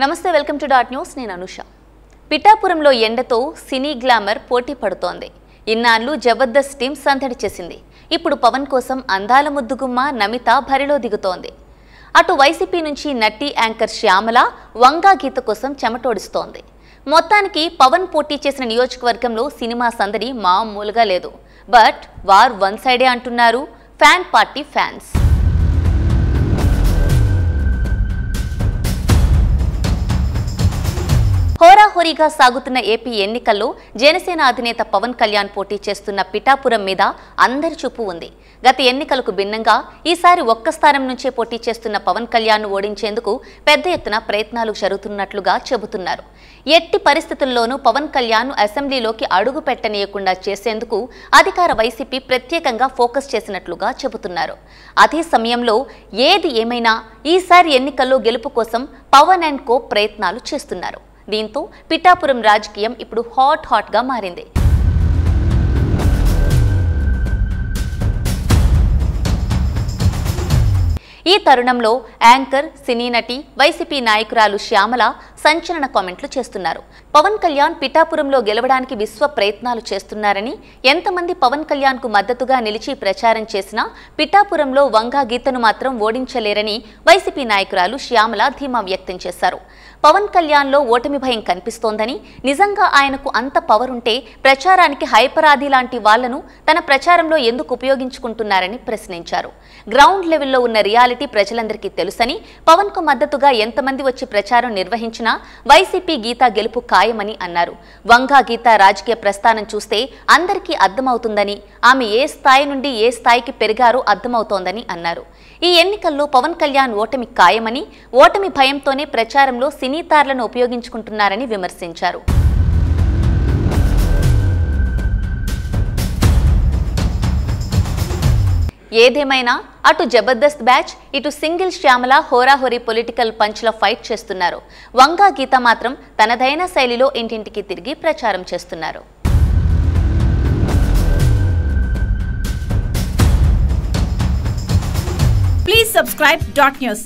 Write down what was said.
నమస్తే welcome to dot news నేను అనుష. పిఠాపురంలో ఎండతో సినీ గ్లామర్ పోటీ పడుతోంది. ఇన్నాళ్ళు జబర్దస్త్ టీం సందడి చేసింది. ఇప్పుడు పవన్ కోసం అందాల ముద్దుగుమ్మ నమిత బరిలో దిగుతోంది. అటు వైసీపీ నుంచి నటి యాంకర్ శ్యామల వంగా గీత కోసం చెమటోడిస్తోంది. మొత్తానికి పవన్ పోటీ చేసిన నియోజకవర్గంలో సినిమా సందడి మామూలుగా లేదు. బట్ వార్ వన్ సైడే అంటున్నారు ఫ్యాన్ పార్టీ ఫ్యాన్స్. హోరాహోరీగా సాగుతున్న ఏపీ ఎన్నికల్లో జనసేన అధినేత పవన్ కళ్యాణ్ పోటీ చేస్తున్న పిఠాపురం మీద అందరి చూపు ఉంది. గత ఎన్నికలకు భిన్నంగా ఈసారి ఒక్క స్థానం నుంచే పోటీ చేస్తున్న పవన్ కళ్యాణ్ ఓడించేందుకు పెద్ద ఎత్తున ప్రయత్నాలు జరుగుతున్నట్లుగా చెబుతున్నారు. ఎట్టి పరిస్థితుల్లోనూ పవన్ కళ్యాణ్ అసెంబ్లీలోకి అడుగు పెట్టనీయకుండా చేసేందుకు అధికార వైసీపీ ప్రత్యేకంగా ఫోకస్ చేసినట్లుగా చెబుతున్నారు. అదే సమయంలో ఏది ఏమైనా ఈసారి ఎన్నికల్లో గెలుపు కోసం పవన్ అండ్ కో ప్రయత్నాలు చేస్తున్నారు. దీంతో పిఠాపురం రాజకీయం ఇప్పుడు హాట్ గా మారింది. ఈ తరుణంలో యాంకర్, సినీ నటి, వైసీపీ నాయకురాలు శ్యామల సంచలన కామెంట్లు చేస్తున్నారు. పవన్ కళ్యాణ్ పిఠాపురంలో గెలవడానికి విశ్వ ప్రయత్నాలు చేస్తున్నారని, ఎంతమంది పవన్ కళ్యాణ్ కు మద్దతుగా నిలిచి ప్రచారం చేసినా పిఠాపురంలో వంగా గీతను మాత్రం ఓడించలేరని వైసీపీ నాయకురాలు శ్యామల ధీమా వ్యక్తం చేశారు. పవన్ కళ్యాణ్లో ఓటమి భయం కనిపిస్తోందని, నిజంగా ఆయనకు అంత పవర్ ఉంటే ప్రచారానికి హైపరాది లాంటి వాళ్లను తన ప్రచారంలో ఎందుకు ఉపయోగించుకుంటున్నారని ప్రశ్నించారు. గ్రౌండ్ లెవెల్లో ఉన్న రియాలిటీ ప్రజలందరికీ తెలుసని, పవన్ కు మద్దతుగా ఎంతమంది వచ్చి ప్రచారం నిర్వహించినా వైసీపీ గీత గెలుపు ఖాయమని అన్నారు. వంగా గీత రాజకీయ ప్రస్థానం చూస్తే అందరికీ అర్థమవుతుందని, ఆమె ఏ స్థాయి నుండి ఏ స్థాయికి పెరిగారో అర్థమవుతోందని అన్నారు. ఈ ఎన్నికల్లో పవన్ కళ్యాణ్ ఓటమి ఖాయమని, ఓటమి భయంతోనే ప్రచారంలో సినీ తారలను ఉపయోగించుకుంటున్నారని విమర్శించారు. ఏదేమైనా అటు జబర్దస్త్ బ్యాచ్, ఇటు సింగిల్ శ్యామల హోరాహోరీ పొలిటికల్ పంచ్ల ఫైట్ చేస్తున్నారు. వంగా గీత మాత్రం తనదైన శైలిలో ఇంటింటికి తిరిగి ప్రచారం చేస్తున్నారు. Please subscribe Dot News.